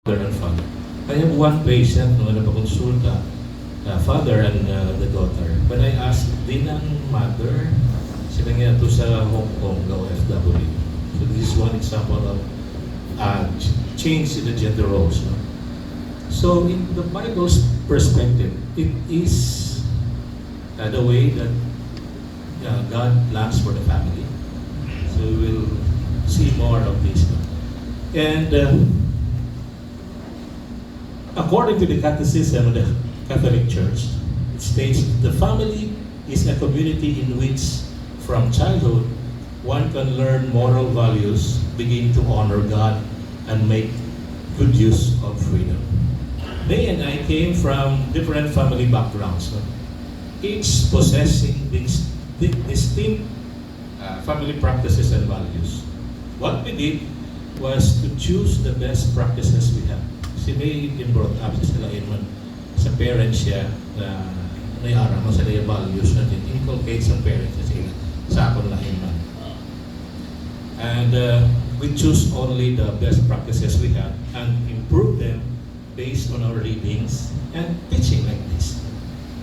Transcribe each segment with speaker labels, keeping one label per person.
Speaker 1: and father. I have one patient no, napakonsulta, father and the daughter. When I asked, din ang mother, sila nga to sa Hong Kong, the OFW. So this is one example of change in the gender roles. No? So in the Bible's perspective, it is the way that God plans for the family. So we will see more of this. No? And according to the Catechism of the Catholic Church, it states the family is a community in which, from childhood, one can learn moral values, begin to honor God, and make good use of freedom. May and I came from different family backgrounds, no? Each possessing distinct family practices and values. What we did was to choose the best practices we have. Si May in brought up sa Lainman sa parents siya na nayara mo sa yung values natin inculcate sa parents na sila sa akong Lainman. And we choose only the best practices we have and improve them based on our readings and teaching like this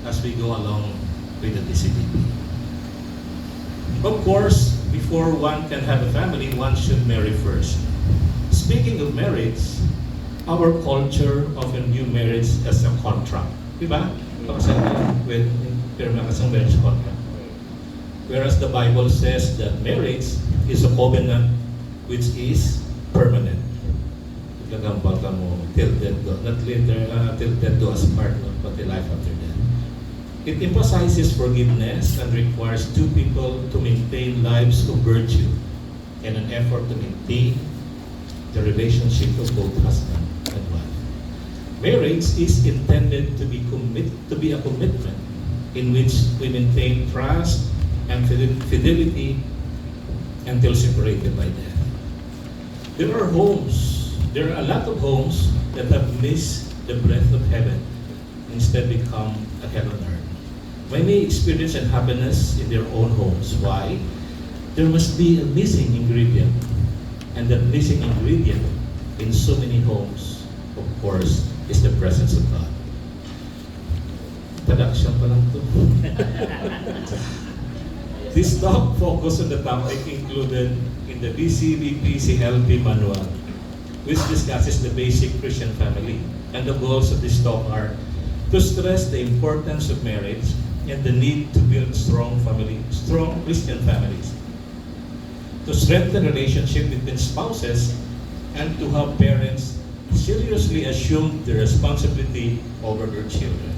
Speaker 1: as we go along with the DCDP. Of course, before one can have a family, one should marry first. Speaking of marriage, our culture often view marriage as a contract. Diba? With pirma kasang marriage contract. Whereas the Bible says that marriage is a covenant which is permanent. Gagambal ka mo till death do, not later, till death do us part, but the life after death. It emphasizes forgiveness and requires two people to maintain lives of virtue and an effort to maintain the relationship of both husband and wife. Marriage is intended to be a commitment in which we maintain trust and fidelity until separated by death. There are a lot of homes that have missed the breath of heaven, instead become a hell on earth. Many experience unhappiness in their own homes. Why? There must be a missing ingredient. And the missing ingredient in so many homes, of course, is the presence of God. Introduction pa lang to. This talk focus on the topic included in the DCBP CLP manual, which discusses the basic Christian family. And the goals of this talk are to stress the importance of marriage and the need to build strong Christian families, to strengthen relationship between spouses, and to have parents seriously assume the responsibility over their children.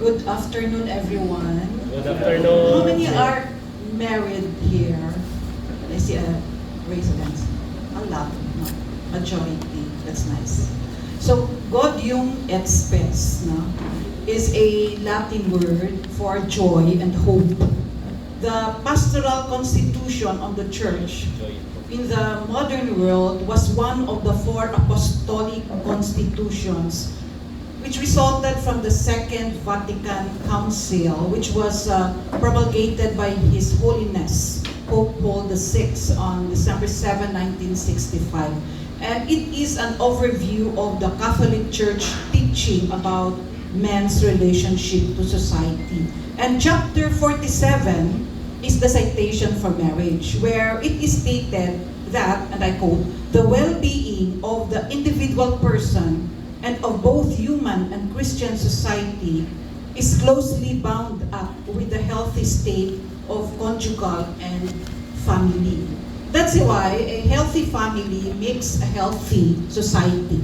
Speaker 2: Good afternoon, everyone.
Speaker 3: Good afternoon.
Speaker 2: How many are married here? I see a raise of hands. A lot, no? Majority. That's nice. So, Gaudium et Spes, no, is a Latin word for joy and hope. The pastoral constitution of the church in the modern world was one of the four apostolic constitutions which resulted from the Second Vatican Council, which was promulgated by His Holiness Pope Paul VI on December 7, 1965. And it is an overview of the Catholic Church teaching about men's relationship to society. And chapter 47 is the citation for marriage, where it is stated that, and I quote, the well-being of the individual person and of both human and Christian society is closely bound up with the healthy state of conjugal and family. That's why a healthy family makes a healthy society.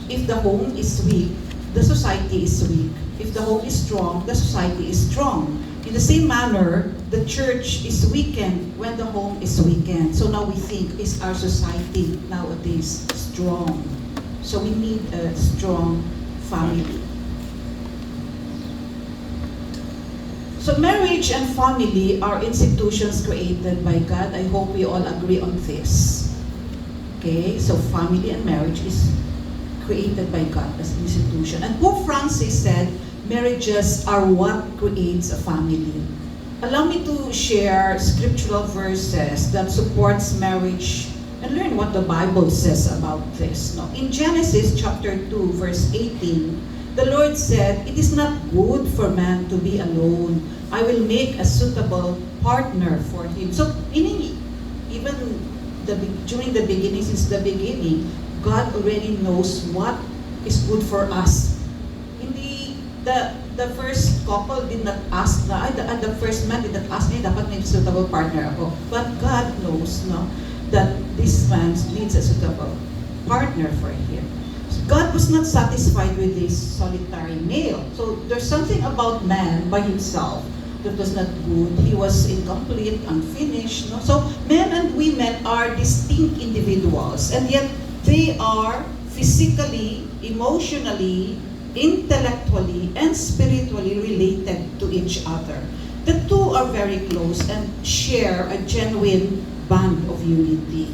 Speaker 2: If the home is weak, the society is weak. If the home is strong, the society is strong. In the same manner, the church is weakened when the home is weakened. So now we think, is our society nowadays strong? So we need a strong family. So marriage and family are institutions created by God. I hope we all agree on this. Okay, so family and marriage is created by God as an institution. And Pope Francis said, marriages are what creates a family. Allow me to share scriptural verses that supports marriage and learn what the Bible says about this. No? In Genesis chapter 2, verse 18, the Lord said, "It is not good for man to be alone. I will make a suitable partner for him." So, meaning, even during the beginning, since the beginning, God already knows what is good for us. Hindi, the first couple did not ask the first man did not ask, dapat may suitable partner ako. But God knows, no, that this man needs a suitable partner for him. God was not satisfied with this solitary male. So there's something about man by himself that was not good. He was incomplete, unfinished. No? So men and women are distinct individuals, and yet they are physically, emotionally, intellectually, and spiritually related to each other. The two are very close and share a genuine bond of unity.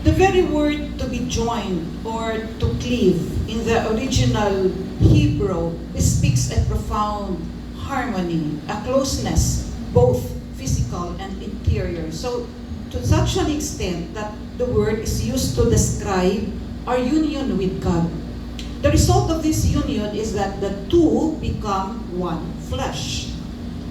Speaker 2: The very word to be joined or to cleave in the original Hebrew speaks a profound harmony, a closeness, both physical and interior. So to such an extent that the word is used to describe our union with God. The result of this union is that the two become one flesh,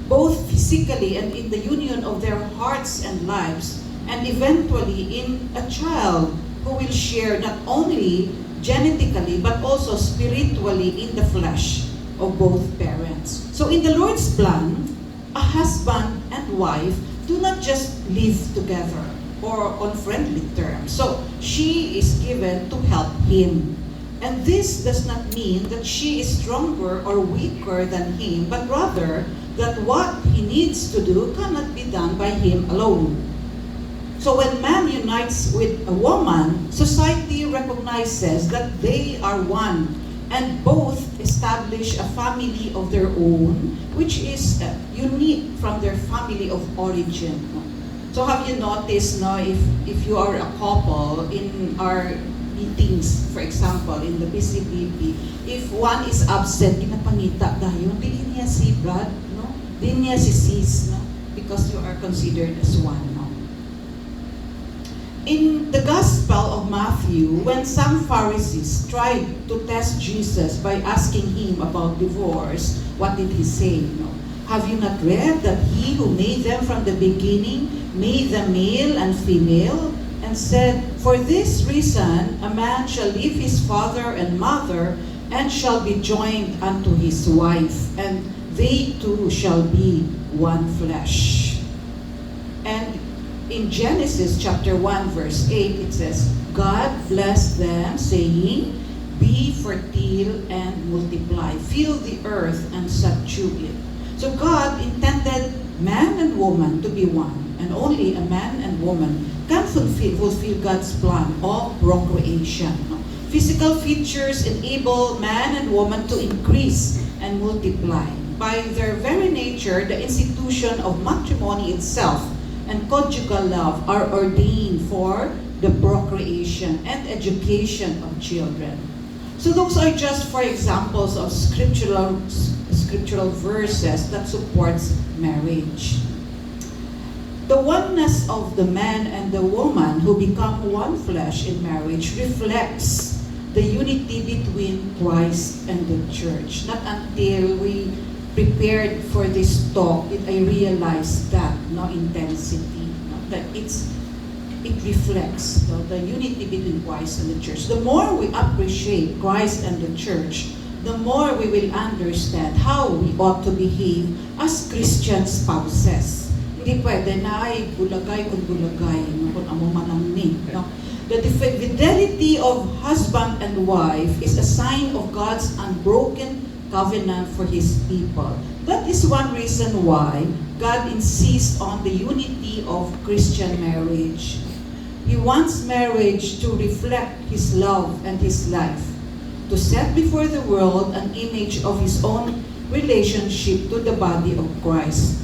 Speaker 2: both physically and in the union of their hearts and lives, and eventually in a child who will share not only genetically but also spiritually in the flesh of both parents. So in the Lord's plan, a husband and wife do not just live together or on friendly terms. So she is given to help him. And this does not mean that she is stronger or weaker than him, but rather that what he needs to do cannot be done by him alone. So when man unites with a woman, society recognizes that they are one and both establish a family of their own, which is unique from their family of origin. So have you noticed, no, if you are a couple in our meetings, for example, in the BCBP, if one is absent, pinapangita dayon, di niya si Brad, no? Di niya si Sis, no? Because you are considered as one, no? In the Gospel of Matthew, when some Pharisees tried to test Jesus by asking him about divorce, what did he say? No? Have you not read that he who made them from the beginning made them male and female, and said, "For this reason a man shall leave his father and mother and shall be joined unto his wife, and they two shall be one flesh." And in Genesis chapter 1 verse 8, it says, "God blessed them, saying, Be fertile and multiply, fill the earth and subdue it." So God intended man and woman to be one, and only a man and woman can fulfill God's plan of procreation. Physical features enable man and woman to increase and multiply. By their very nature, the institution of matrimony itself and conjugal love are ordained for the procreation and education of children. So those are just for examples of scriptural verses that supports marriage. The oneness of the man and the woman who become one flesh in marriage reflects the unity between Christ and the church. Not until we prepared for this talk did I realize that, no, intensity, no, that it reflects, no, the unity between Christ and the church. The more we appreciate Christ and the church, the more we will understand how we ought to behave as Christian spouses. Hindi pwede na ay bulagay kung bulagay, no, kung amo manamni, no. The fidelity of husband and wife is a sign of God's unbroken covenant for His people. That is one reason why God insists on the unity of Christian marriage. He wants marriage to reflect His love and His life, to set before the world an image of His own relationship to the body of Christ.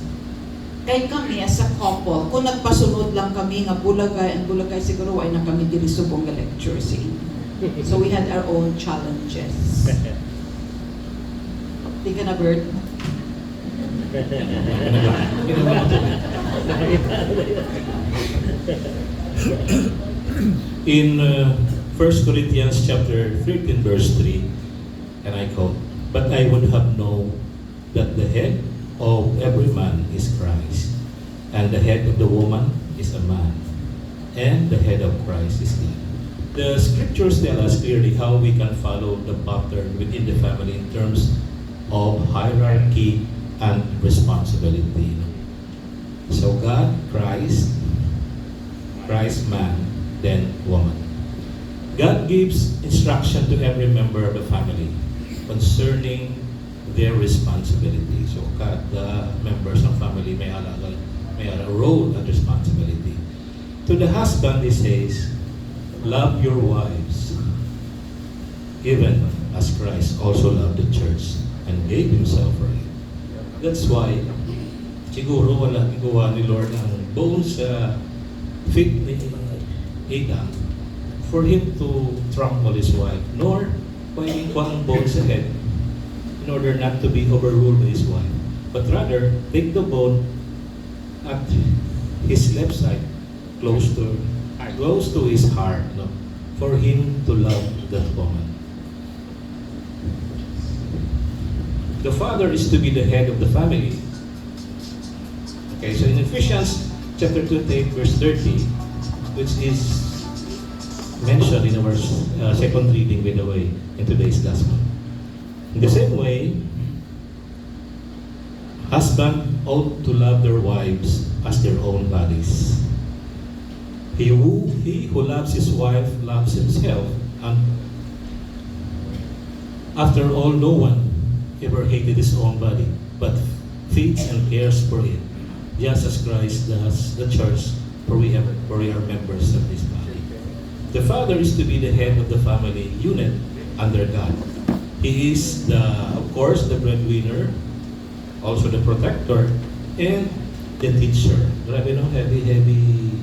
Speaker 2: Kay kami as a couple, kung nagpasunod lang kami nga bulagay, and bulagay siguro ay na kami diri subong nga lecture sa inyo. So we had our own challenges. Di ka na, Bert?
Speaker 1: In 1 Corinthians chapter 13 verse 3, and I quote, "But I would have known that the head of every man is Christ, and the head of the woman is a man, and the head of Christ is God." The scriptures tell us clearly how we can follow the pattern within the family in terms of hierarchy and responsibility. So God, Christ, man, then woman. God gives instruction to every member of the family concerning their responsibility. So God, the members of family may have a role and responsibility. To the husband, he says, "Love your wives, even as Christ also loved the church and gave himself for it." That's why siguro wala gigawa ni Lord ang bone sa feet ni Adam for him to trample his wife, nor pwedeng kuha ang bone sa head in order not to be overruled by his wife, but rather take the bone at his left side, close to his heart, no? For him to love that woman. The father is to be the head of the family. Okay, so in Ephesians chapter 2, verse 30, which is mentioned in our second reading, by the way, in today's gospel. In the same way, husbands ought to love their wives as their own bodies. He who loves his wife loves himself, and after all, no one ever hated his own body, but feeds and cares for it, just as Christ does the church, for we are members of this body. The father is to be the head of the family unit under God. He is of course, the breadwinner, also the protector, and the teacher. Grabe no, heavy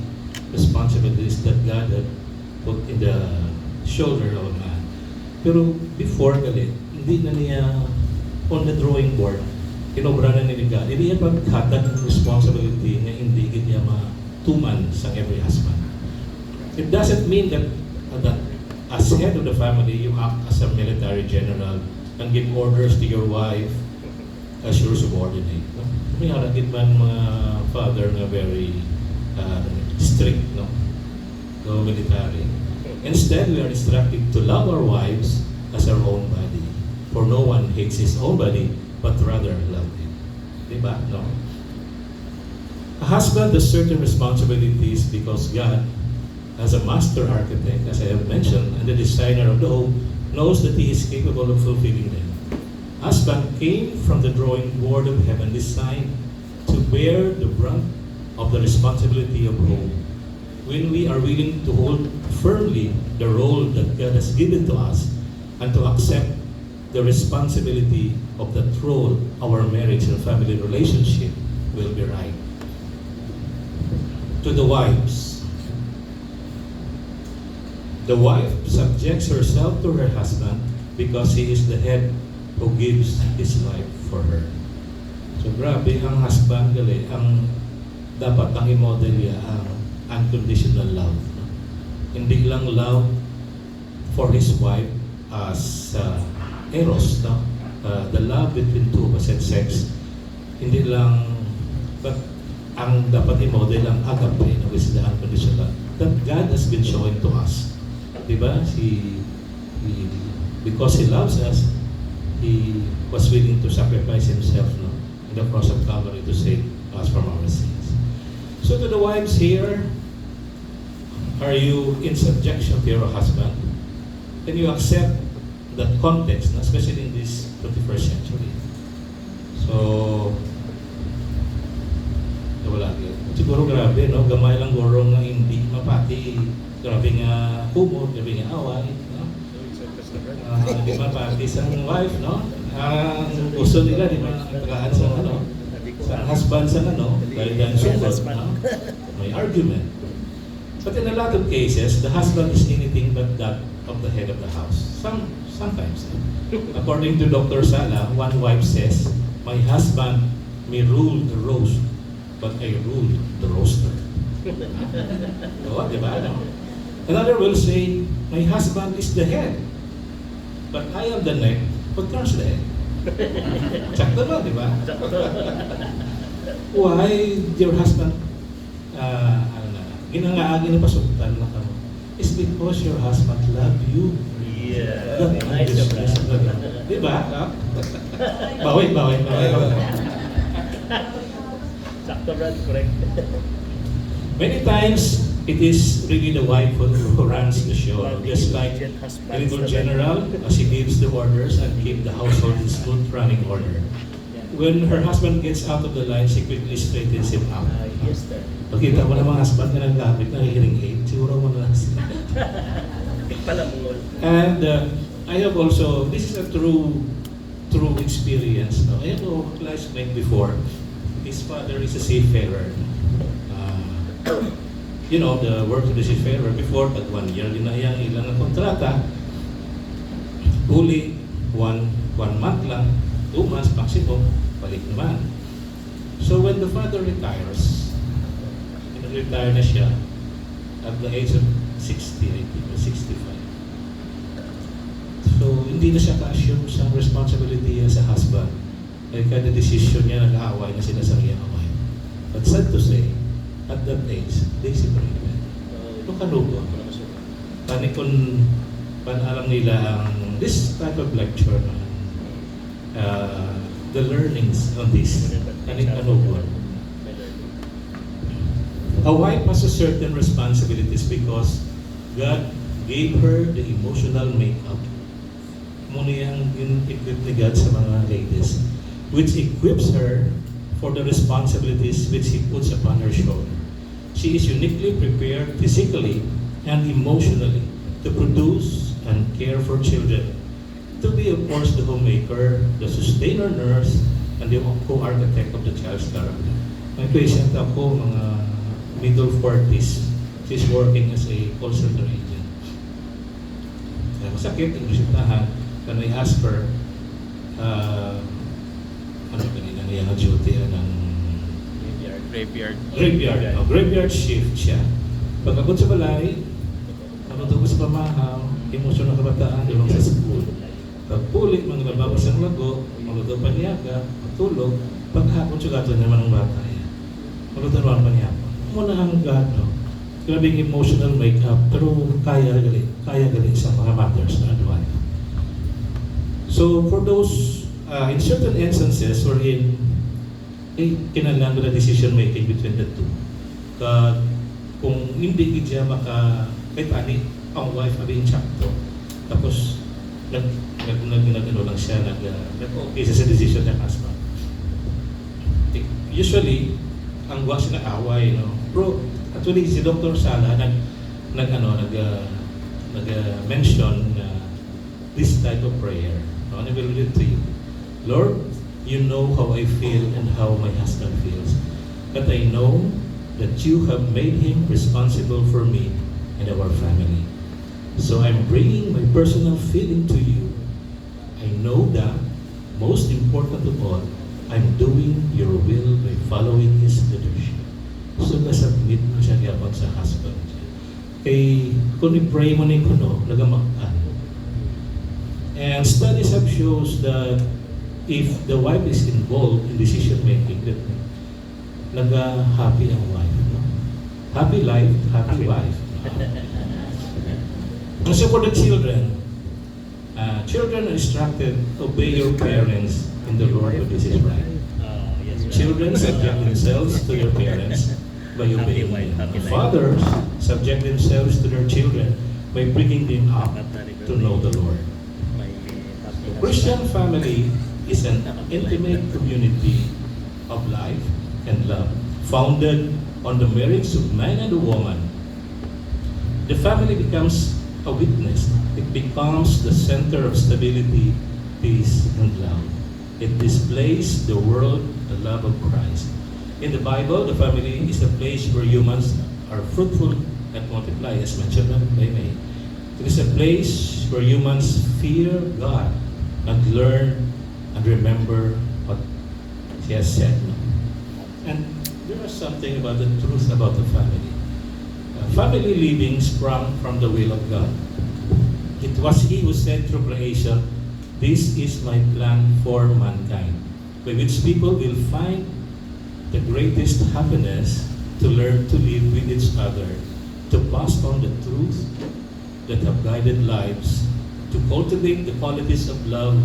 Speaker 1: responsibilities that God had put in the shoulder of a man. Pero before gali, hindi na niya on the drawing board, kinobra na ni God. Hindi niya paghatag ng responsibility na hindi niya matuman sa every husband. It doesn't mean that as head of the family, you act as a military general and give orders to your wife as your subordinate. No? May haragin man mga father na very strict, no? No military. Instead, we are instructed to love our wives as our own body. For no one hates his own body, but rather love him. Diba? No? A husband has certain responsibilities because God, as a master architect, as I have mentioned, and the designer of the home, knows that he is capable of fulfilling them. Husband came from the drawing board of heaven, designed to bear the brunt of the responsibility of home. When we are willing to hold firmly the role that God has given to us and to accept the responsibility of that role, our marriage and family relationship will be right. To the wives, the wife subjects herself to her husband because he is the head who gives his life for her. So grabe, ang husband gali, ang dapat ang i-model niya ang unconditional love. No? Hindi lang love for his wife as eros, no? The love between two opposite sex. Hindi lang, but ang dapat i-model ang agape, no? Which is the unconditional love that God has been showing to us. Diba? Because He loves us, He was willing to sacrifice Himself, no, in the cross of Calvary to save us from our sins. So to the wives here, are you in subjection to your husband? Can you accept that context, especially in this 21st century? So, wala yun. Siguro grabe, no? Gamay lang gorong na hindi mapati. Grabe nga humor, grabe nga away, no? Di mapati sa wife, no? Ang gusto nila, di mapagahan sa sa husband sa dahil yan sungkot, no? May argument. But in a lot of cases, the husband is anything but that of the head of the house. Sometimes. According to Dr. Sala, one wife says, "My husband may rule the roast, but I rule the roaster." Oo, di ba? No? Another will say, my husband is the head, but I am the neck, but God's the head. Sakto ba, di ba? Why your husband, ginangaagi na pasuktan na kamo? It's because your husband love you.
Speaker 3: Yeah.
Speaker 1: That
Speaker 3: Nice,
Speaker 1: is-
Speaker 3: Brad.
Speaker 1: Di ba? Bawi.
Speaker 3: Sakto, Brad. Correct.
Speaker 1: Many times, it is really the wife who runs the show. Just like the little general, she gives the orders and keep the household in smooth running order. When her husband gets out of the line, she quickly straightens him out.
Speaker 3: Yes, sir.
Speaker 1: Pagkita mo ng mga husband na naggamit ng hearing aid, siguro mo na sila.
Speaker 3: Palamungol.
Speaker 1: And I have also, this is a true experience. No? I have a classmate before. His father is a seafarer. You know, the work of the seafarer before, tag 1 year, linayang ilang ang kontrata. Huli, one month lang, 2 months maximum, balik naman. So when the father retires, retire na siya at the age of 60, I think, or 65. So, hindi na siya ka-assume sa responsibility as a husband. Kaya kada decision niya, nag-aaway na sila sa kanyang wife. But sad to say, at that age, they separated. Ito kanubo. Tani kung panalang nila ang this type of lecture, the learnings on this, tani kanubo. A wife has a certain responsibilities because God gave her the emotional makeup. Muna yung equip ni God sa mga ladies, which equips her for the responsibilities which He puts upon her shoulder. She is uniquely prepared physically and emotionally to produce and care for children, to be, of course, the homemaker, the sustainer nurse, and the co-architect of the child's character. May patient ako, mga middle 40s. She's working as a call center agent. Kaya masakit, yung resitahan. When I asked her, ano kanina niya na duty, graveyard shift siya. Pagkabot sa balay, namatubos sa pamahaw, emosyon ng kabataan, yung sa school. Pagpulit, mga bababas ang lago, maluto paniaga, matulog, paghapon siya gato naman ng bata. Maluto naman paniaga. Muna ang gano, grabing emotional makeup, pero kaya gali sa mga mothers na adwan. So for those, in certain instances, wherein kinailangan na decision making between the two. Kung hindi siya kahit ani, ang wife abing sakto, tapos nag-ano lang siya, nag-okay sa decision ng husband. Usually, ang was na away, no? Bro, actually si Dr. Sala nag-mention this type of prayer. No? And I will read it to you. Lord, you know how I feel and how my husband feels. But I know that you have made him responsible for me and our family. So I'm bringing my personal feeling to you. I know that, most important of all, I'm doing your will by following his leadership. So nasubmit mo siya gabang sa husband. Kay kung i-pray mo ni kuno, nagamaktan. And studies have shows that if the wife is involved in decision making, that naga-happy ang wife. No? Happy life, happy wife. Also for the children, children are instructed, obey your parents in the Lord, but this is right. Children subject themselves to their parents by obeying them. Fathers subject themselves to their children by bringing them up to know the Lord. The Christian family is an intimate community of life and love, founded on the marriage of man and a woman. The family becomes a witness. It becomes the center of stability, peace, and love. It displays the world the love of Christ. In the Bible, the family is the place where humans are fruitful and multiply, as mentioned by May. It is a place where humans fear God and learn and remember what He has said. And there is something about the truth about the family. Family living sprung from the will of God. It was He who said through creation, "This is my plan for mankind," by which people will find the greatest happiness to learn to live with each other, to pass on the truth that have guided lives, to cultivate the qualities of love,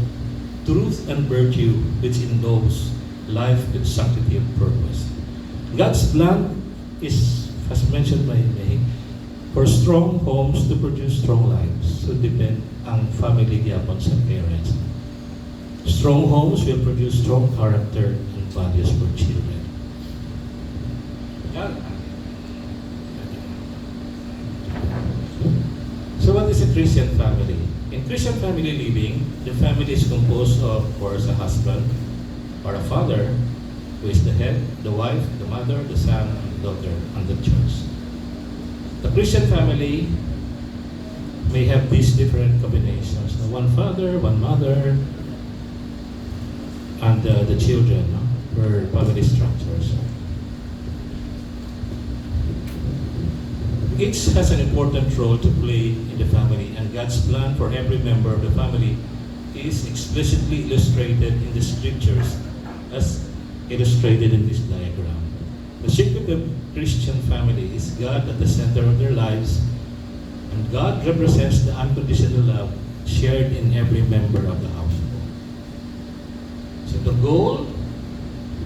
Speaker 1: truth, and virtue, which involves life with sanctity of purpose. God's plan is, as mentioned by May, for strong homes to produce strong lives. So depend ang family gyapon sa parents. Strong homes will produce strong character and values for children. Yan. So what is a Christian family? In Christian family living, the family is composed of course, a husband or a father who is the head, the wife, the mother, the son, and the daughter, and the church. The Christian family may have these different combinations. One father, one mother, and the children, per family structures. Each has an important role to play in the family, and God's plan for every member of the family is explicitly illustrated in the scriptures as illustrated in this diagram. The secret of Christian family is God at the center of their lives, and God represents the unconditional love shared in every member of the household. So the goal,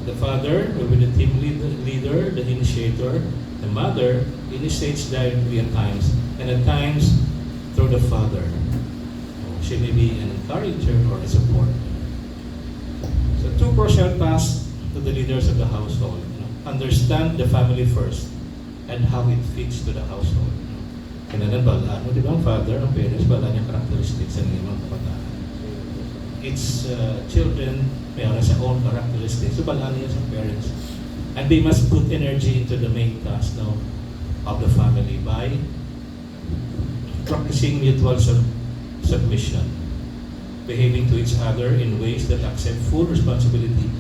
Speaker 1: the father will be the team leader, the initiator. The mother initiates directly at times, and at times through the father. She may be an encourager or a supporter. So two crucial tasks to the leaders of the household. Understand the family first and how it fits to the household. Kailangan balaan mo, di ba? Ang father, ang parents, balaan yung characteristics ng mga kabataan. Its children, mayroon sa own characteristics. So balaan niya sa parents. And they must put energy into the main task now of the family by practicing mutual submission, behaving to each other in ways that accept full responsibility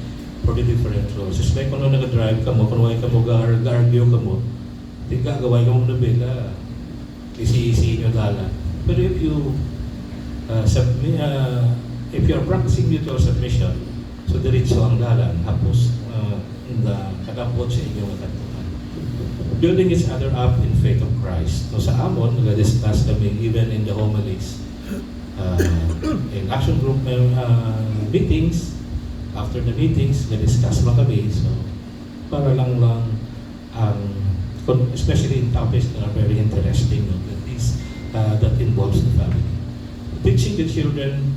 Speaker 1: for the different roles. Just like kung nag-drive ka mo, kung wala ka mo, gar-argue ka mo, di ka, gaway ka mo na bela, isi-isi nyo dala. But if you if you are practicing mutual submission, so diretso ang dalan, hapos kakapot sa inyong katulad. Building each other up in faith of Christ. So sa amon, nag-discuss kami even in the homilies, in action group meetings, after the meetings, na-discuss lang kami. So, para lang especially in topics that are very interesting, that involves the family. Teaching the children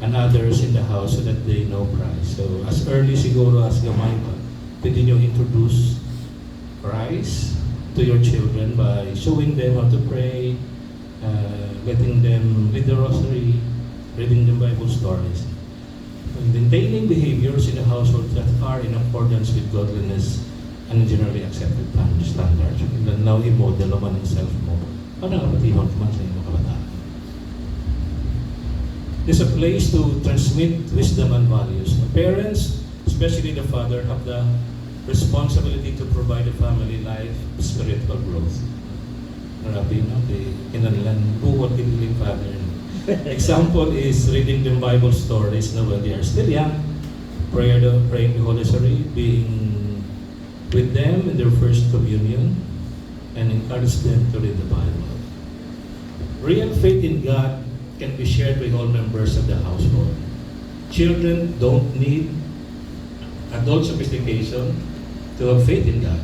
Speaker 1: and others in the house so that they know Christ. So, as early siguro as gamay pa, pwede nyo introduce Christ to your children by showing them how to pray, letting them read the rosary, reading them Bible stories. Maintaining behaviors in the household that are in accordance with godliness and generally accepted standards. And now, i-model naman ang self mo. Paano nga patihon naman sa inyong kabataan? There's a place to transmit wisdom and values. The parents, especially the father, have the responsibility to provide a family life spiritual growth. Marami na, kinanilan buwag kiniling father. Example is reading the Bible stories when they are still young, praying the Holy Rosary, being with them in their first communion, and encourage them to read the Bible. Real faith in God can be shared with all members of the household. Children don't need adult sophistication to have faith in God.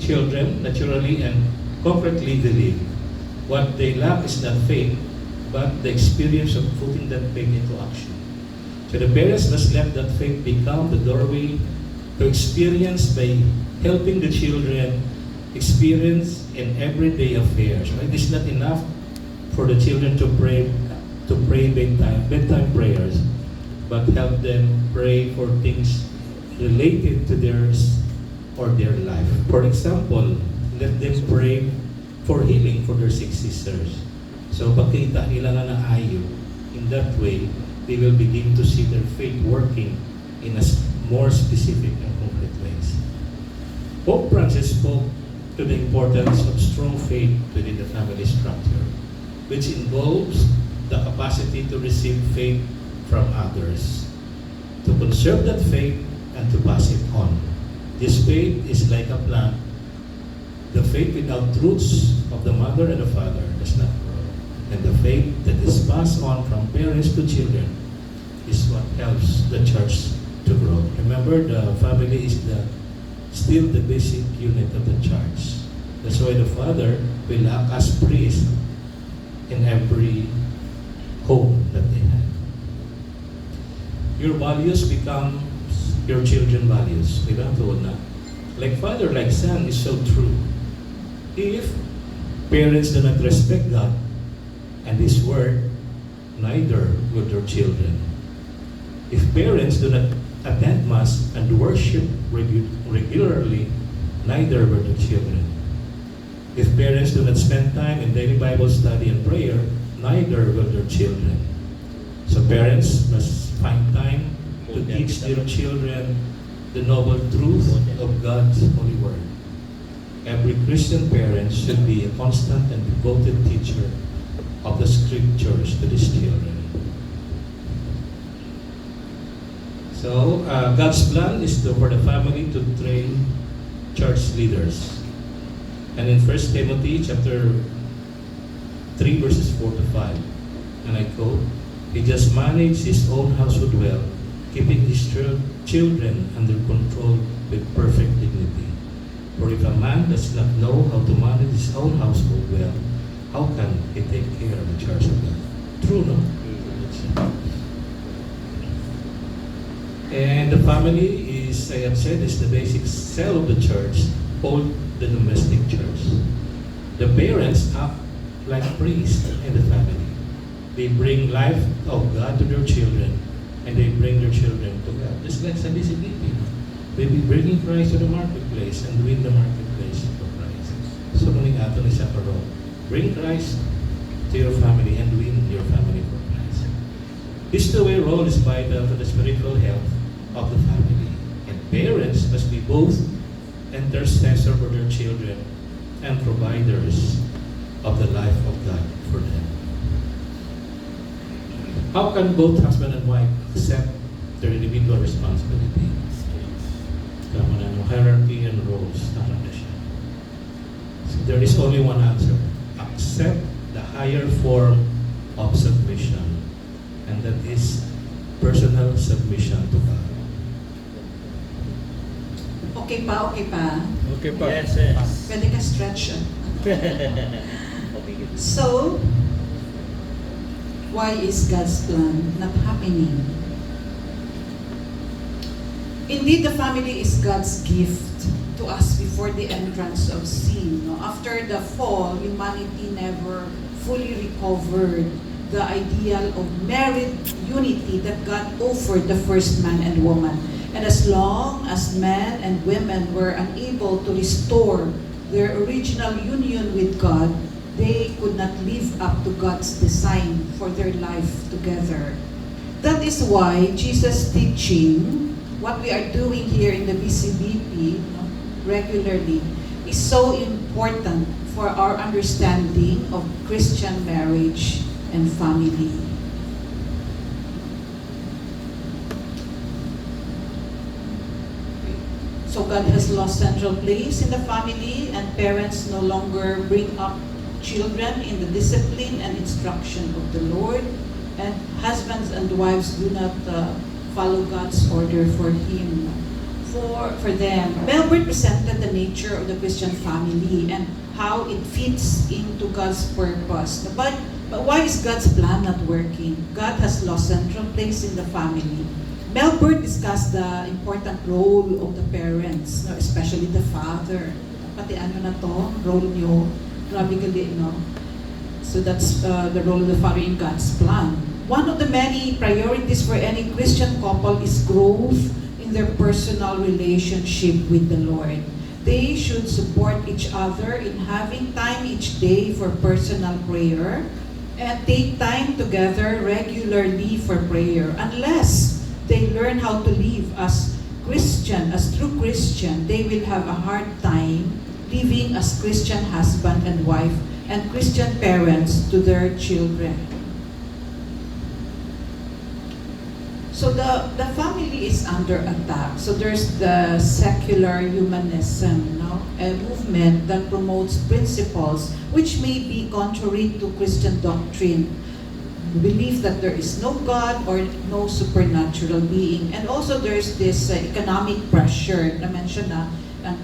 Speaker 1: Children, naturally and concretely believe. What they lack is not faith, but the experience of putting that faith into action. So the parents must let that faith become the doorway to experience by helping the children experience in everyday affairs. Right? It is not enough for the children to pray bedtime prayers, but help them pray for things related to theirs or their life. For example, let them pray for healing for their sick sisters. So pagkita nila na naayo, in that way, they will begin to see their faith working in a more specific and concrete ways. Pope Francis spoke to the importance of strong faith within the family structure, which involves the capacity to receive faith from others, to conserve that faith and to pass it on. This faith is like a plant. The faith without roots of the mother and the father does not grow. And the faith that is passed on from parents to children is what helps the church to grow. Remember, the family is still the basic unit of the church. That's why the father will act as priest in every home that they have. Your values become your children's values. Diba? Tuod na. Like father, like son is so true. If parents do not respect God and His word, neither will their children. If parents do not attend Mass and worship regularly, neither will the children. If parents do not spend time in daily Bible study and prayer, neither will their children. So parents must find time to teach their children the noble truth of God's holy word. Every Christian parent should be a constant and devoted teacher of the scriptures to these children. So, God's plan is for the family to train church leaders. And in 1 Timothy chapter 3 verses 4 to 5, and I quote, "He just managed his own household well, keeping his children under control with perfect dignity. For if a man does not know how to manage his own household well, how can he take care of the church of God?" True, no? And the family is, I have said, is the basic cell of the church, called the domestic church. The parents act like priests in the family. They bring life of God to their children, and they bring their children to God. Just like sa DCPP. They be bringing Christ to the marketplace and win the marketplace for Christ. So, kuning ato ni sa parol, bring Christ to your family and win your family for Christ. This two-way role is vital to the spiritual health of the family. And parents must be both intercessor for their children and providers of the life of God for them. How can both husband and wife accept their individual responsibility? Kamo na ng hierarchy and roles. Tama na siya. So there is only one answer. Accept the higher form of submission. And that is personal submission to God.
Speaker 2: Okay pa, okay pa.
Speaker 4: Okay pa.
Speaker 3: Yes, yes.
Speaker 2: Pwede ka stretch.
Speaker 3: Okay.
Speaker 2: So, why is God's plan not happening? Indeed, the family is God's gift to us before the entrance of sin. No? After the fall, humanity never fully recovered the ideal of married unity that God offered the first man and woman. And as long as men and women were unable to restore their original union with God, they could not live up to God's design for their life together. That is why Jesus' teaching, what we are doing here in the BCBP regularly, is so important for our understanding of Christian marriage and family. So God has lost central place in the family, and parents no longer bring up children in the discipline and instruction of the Lord, and husbands and wives do not follow God's order for them. Melbert presented the nature of the Christian family and how it fits into God's purpose. But why is God's plan not working? God has lost central place in the family. Melbert discussed the important role of the parents, no, especially the father. Pati ano na to, role nyo, grabe gali, no? So that's the role of the father in God's plan. One of the many priorities for any Christian couple is growth in their personal relationship with the Lord. They should support each other in having time each day for personal prayer and take time together regularly for prayer. Unless they learn how to live as Christian, as true Christian, they will have a hard time living as Christian husband and wife and Christian parents to their children. So the family is under attack. So there's the secular humanism, no? A movement that promotes principles which may be contrary to Christian doctrine. Belief that there is no God or no supernatural being. And also there's this economic pressure na mention na ang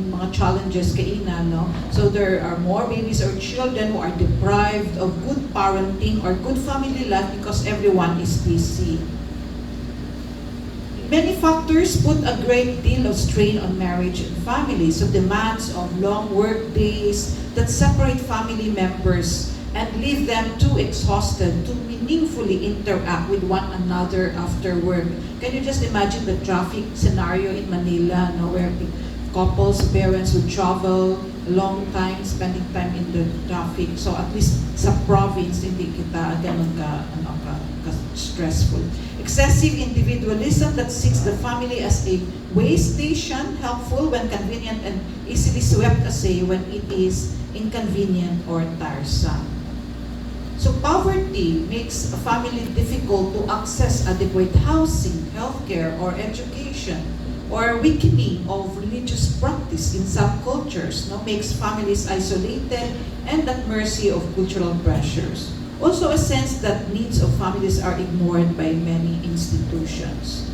Speaker 2: mga challenges kay Ina, no? So there are more babies or children who are deprived of good parenting or good family life because everyone is busy. Many factors put a great deal of strain on marriage and family. So demands of long work days that separate family members and leave them too exhausted to meaningfully interact with one another after work. Can you just imagine the traffic scenario in Manila, no, where couples, parents would travel a long time, spending time in the traffic. So at least sa province, hindi kita ganun ka stressful. Excessive individualism that sees the family as a way station, helpful when convenient and easily swept away when it is inconvenient or tiresome. So poverty makes a family difficult to access adequate housing, healthcare, or education, or weakening of religious practice in some cultures, no, makes families isolated and at mercy of cultural pressures. Also a sense that needs of families are ignored by many institutions.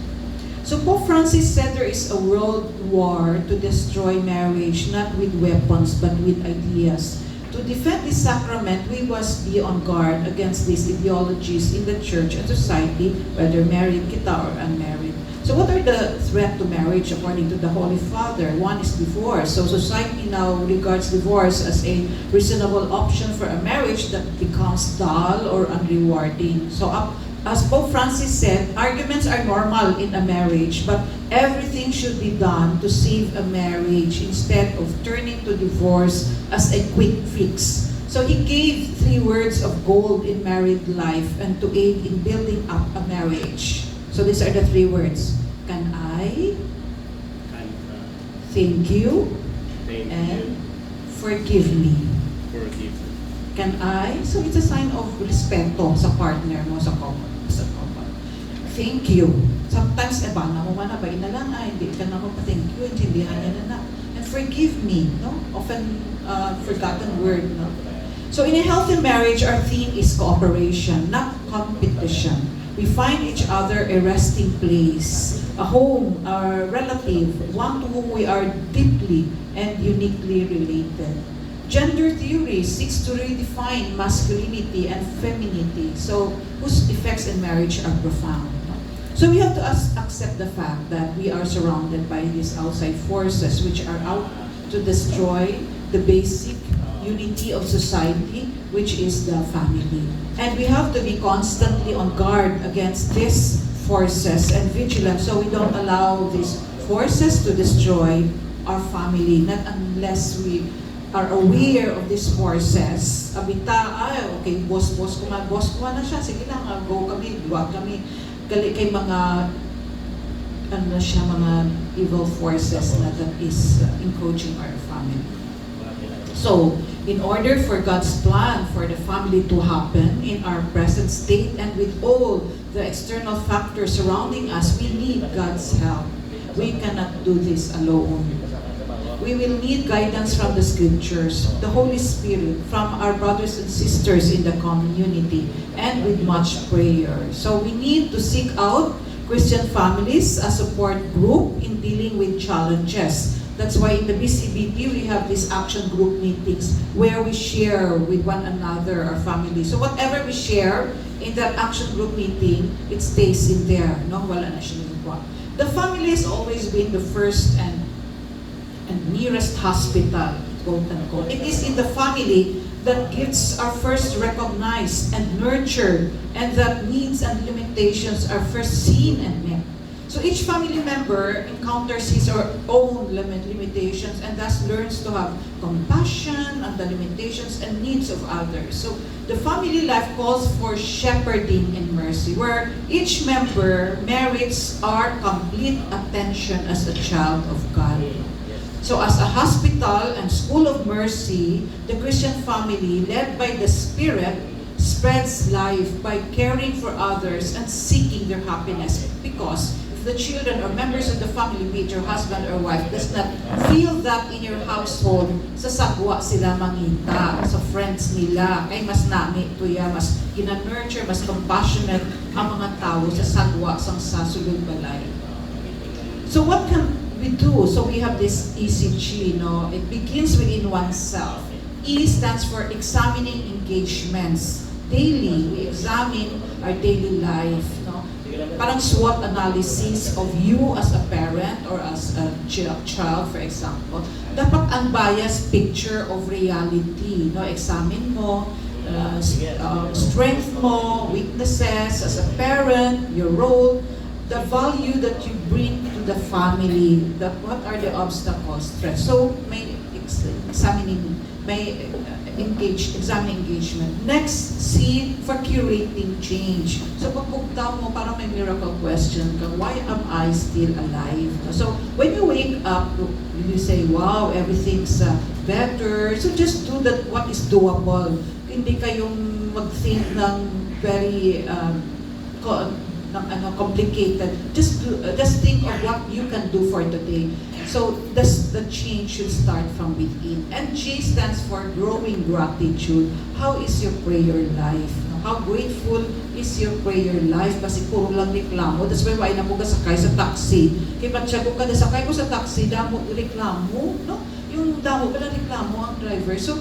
Speaker 2: So Pope Francis said there is a world war to destroy marriage, not with weapons but with ideas. To defend this sacrament, we must be on guard against these ideologies in the church and society, whether married kita or unmarried. So what are the threats to marriage according to the Holy Father? One is divorce. So society now regards divorce as a reasonable option for a marriage that becomes dull or unrewarding. So as Pope Francis said, arguments are normal in a marriage, but everything should be done to save a marriage instead of turning to divorce as a quick fix. So he gave 3 words of gold in married life and to aid in building up a marriage. So these are the 3 words. Can I? Thank you? And forgive me.
Speaker 3: Forgive.
Speaker 2: Can I? So it's a sign of respeto sa partner mo, sa couple. Thank you. Sometimes, bana mo man na, ba na lang, hindi ka na magpa-thank you, intindihan niya na. And forgive me, no? Often forgotten word, no? So in a healthy marriage, our theme is cooperation, not competition. We find each other a resting place, a home, a relative, one to whom we are deeply and uniquely related. Gender theory seeks to redefine masculinity and femininity, so whose effects in marriage are profound. So we have to accept the fact that we are surrounded by these outside forces which are out to destroy the basic unity of society, which is the family. And we have to be constantly on guard against these forces and vigilant so we don't allow these forces to destroy our family, not unless we are aware of these forces. Abita, okay, boss ko na siya, sige lang, go kami, duwag kami. Kay mga mga evil forces na that is encroaching our family. So, in order for God's plan for the family to happen in our present state and with all the external factors surrounding us, we need God's help. We cannot do this alone. We will need guidance from the scriptures, the Holy Spirit, from our brothers and sisters in the community, and with much prayer. So we need to seek out Christian families, a support group in dealing with challenges. That's why in the BCBT we have these action group meetings where we share with one another, our family. So whatever we share in that action group meeting, it stays in there. No? Wala na siya nagawa. The family has always been the first and nearest hospital, quote unquote. It is in the family that gifts are first recognized and nurtured, and that needs and limitations are first seen and met. So each family member encounters his or own limitations and thus learns to have compassion on the limitations and needs of others. So the family life calls for shepherding in mercy, where each member merits our complete attention as a child of God. So as a hospital and school of mercy, the Christian family, led by the Spirit, spreads life by caring for others and seeking their happiness. Because if the children or members of the family, be it your husband or wife, does not feel that in your household, sa sagwa sila mangita, sa friends nila, kay mas nami ito ya, mas ginanurture, mas compassionate ang mga tao sa sagwa sang sasulod balay. So what can we do? So we have this ECG, no? It begins within oneself. E stands for examining engagements. Daily, we examine our daily life, no? Parang SWOT analysis of you as a parent or as a child, for example. Dapat unbiased picture of reality, no? Examine mo, strength mo, weaknesses as a parent, your role, the value that you bring to the family, what are the obstacles, threats. So, may examining, may examine engagement. Next, C for curating change. So, pag bukta mo, parang may miracle question ka, why am I still alive? So, when you wake up, you say, wow, everything's better. So, just do that what is doable. Hindi kayong mag-think ng very complicated. Just think of what you can do for today. So the change should start from within. And G stands for growing gratitude. How is your prayer life? How grateful is your prayer life? Kasi puro lang reklamo. That's why why na po ka sakay sa taxi. Kaya patsya ko ka na sakay ko sa taxi, damo reklamo, no? Yung damo ka na reklamo ang driver. So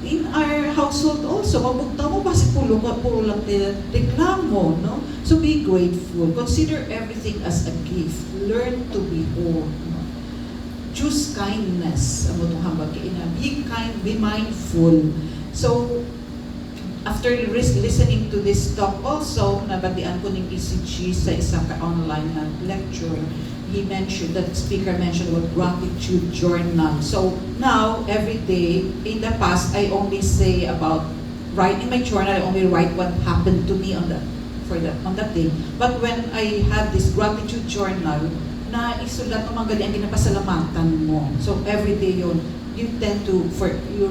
Speaker 2: in our household also, mabugta mo kasi puro lang reklamo, no? So be grateful. Consider everything as a gift. Learn to be whole. No? Choose kindness. Be kind, be mindful. So, after listening to this talk also, nabatian ko ng ECG sa isang online na lecture, the speaker mentioned about gratitude journal. So now, every day, in the past, I only say about, in my journal, I only write what happened to me on that day. But when I had this gratitude journal, na isulat mo mga ang ginapasalamatan mo. So every day yun, you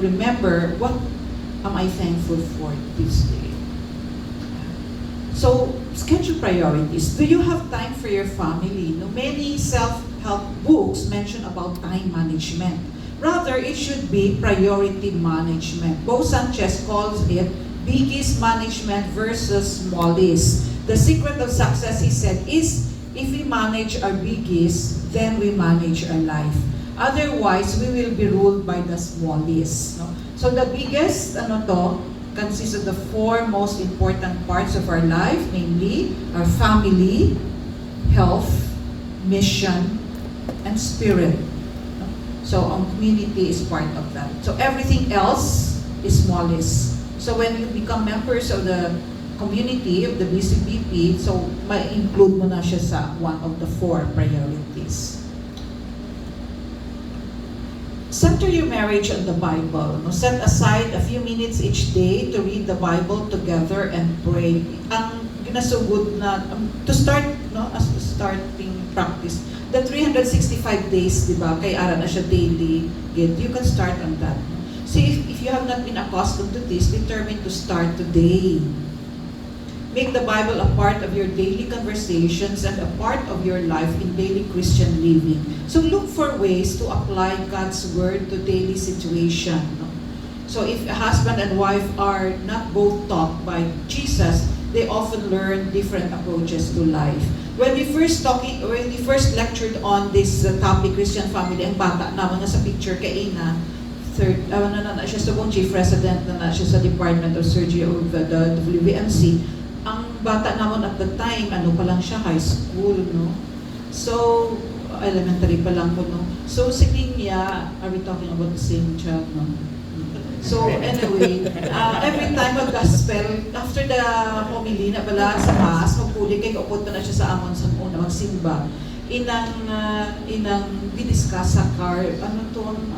Speaker 2: remember, what am I thankful for this day? So, schedule priorities. Do you have time for your family? No, many self-help books mention about time management. Rather, it should be priority management. Bo Sanchez calls it biggies management versus smallies. The secret of success, he said, is if we manage our biggies, then we manage our life. Otherwise, we will be ruled by the smallies. No? So the biggest, consists of the four most important parts of our life, namely our family, health, mission, and spirit. So our community is part of that. So everything else is smallest. So when you become members of the community of the BCBP, so ma-include mo na siya sa one of the four priorities. Center your marriage on the Bible. No? Set aside a few minutes each day to read the Bible together and pray. Ang ginasugod na, to start, no, as a starting practice, the 365 days, di ba, kay ara na siya daily, you can start on that. So if you have not been accustomed to this, determine to start today. Make the Bible a part of your daily conversations and a part of your life in daily Christian living. So look for ways to apply God's Word to daily situation. So if a husband and wife are not both taught by Jesus, they often learn different approaches to life. When we first lectured on this topic, Christian family, ang bata naman na sa picture kay Ina, na siya sa chief resident na siya sa Department of Surgery of the WMC. Ang bata naman at the time, pa lang siya, high school, no? So, elementary pa lang po, no? So, si Linya, are we talking about the same child, no? So, anyway, every time mag-gospel, after the homily na bala sa mass, magpuli, kay kaupot na siya sa amon sa una, magsimba. We-discuss sa car,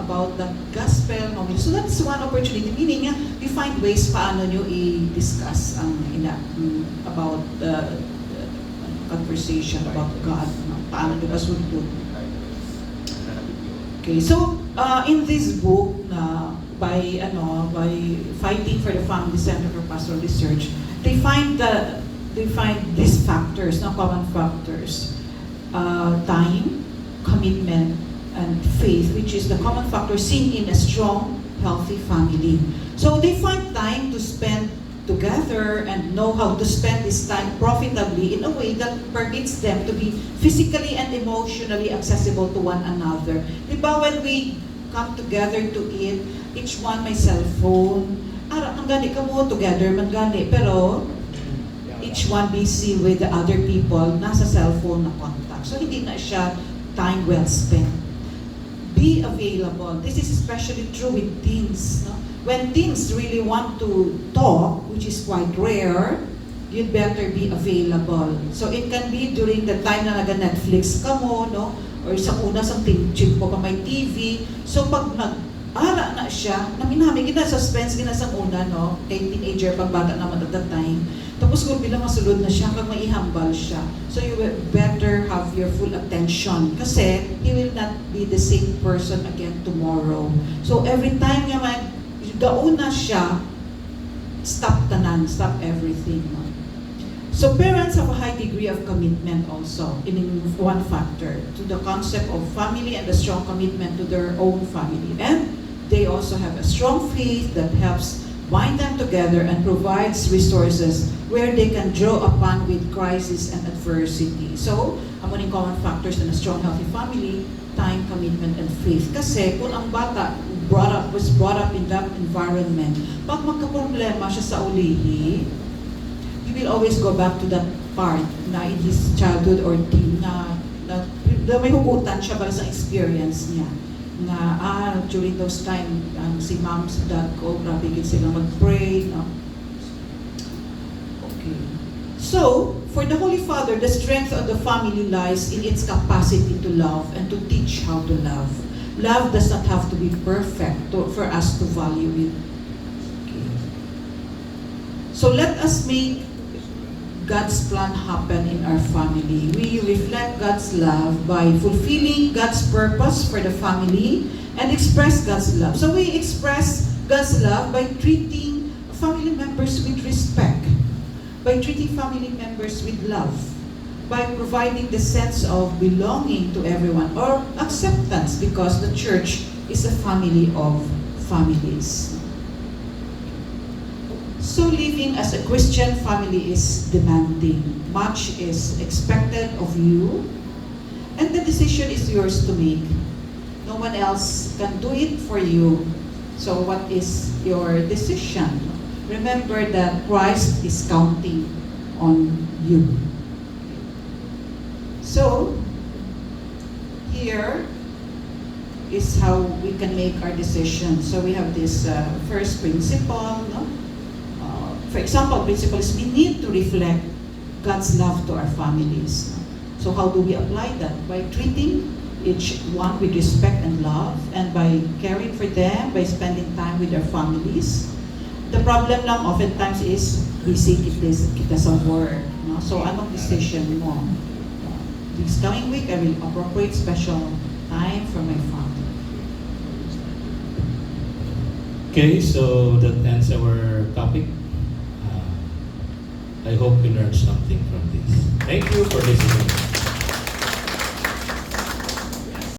Speaker 2: about the gospel, homily. So, that's one opportunity. Meaning, we find ways paano nyo i-discuss ang about the conversation about God. Paano nyo kasultod. Okay, so in this book by Fighting for the Family Center for Pastoral Research, they find these factors, common factors: time, commitment, and faith, which is the common factor seen in a strong, healthy family. So they find time to spend together and know how to spend this time profitably in a way that permits them to be physically and emotionally accessible to one another. Diba, when we come together to eat, each one may cellphone. Ang gani ka mo, together man gani. Pero, each one busy with the other people, nasa cellphone na contact. So, hindi na siya time well spent. Be available. This is especially true with teens. No? When teens really want to talk, which is quite rare, you'd better be available. So it can be during the time na naga-Netflix ka mo, no? Or sa una, sa chip ko pa may TV. So pag nag-ara na siya, naminami, suspense gina sa una, no? Kay teenager, pag bata naman at that time. Tapos kung bilang masulod na siya, pag maihambal siya. So you will better have your full attention. Kasi he will not be the same person again tomorrow. So every time nga gauna siya, stop tanan, stop everything. No? So parents have a high degree of commitment also, in one factor, to the concept of family and a strong commitment to their own family. And they also have a strong faith that helps bind them together and provides resources where they can draw upon with crisis and adversity. So, among common factors in a strong, healthy family, time, commitment, and faith. Kasi kung ang bata was brought up in that environment, pag magka-problema siya sa ulihi, he will always go back to that part na in his childhood or teen na may hugutan siya para sa experience niya. Na during those time, si mom, si dad ko, grabe gid sila mag-pray. No? Okay. So, for the Holy Father, the strength of the family lies in its capacity to love and to teach how to love. Love does not have to be perfect for us to value it. Okay. So let us make God's plan happen in our family. We reflect God's love by fulfilling God's purpose for the family and express God's love. So we express God's love by treating family members with respect, by treating family members with love, by providing the sense of belonging to everyone or acceptance, because the church is a family of families. So living as a Christian family is demanding. Much is expected of you, and the decision is yours to make. No one else can do it for you. So what is your decision? Remember that Christ is counting on you. So, here is how we can make our decisions. So we have this first principle. No? For example, principle is we need to reflect God's love to our families. No? So how do we apply that? By treating each one with respect and love, and by caring for them, by spending time with their families. The problem lang oftentimes is busy kita sa work. No? So anong decision mo? This coming week, I will appropriate special time for my family.
Speaker 1: Okay, so that ends our topic. I hope you learned something from this. Thank you for listening.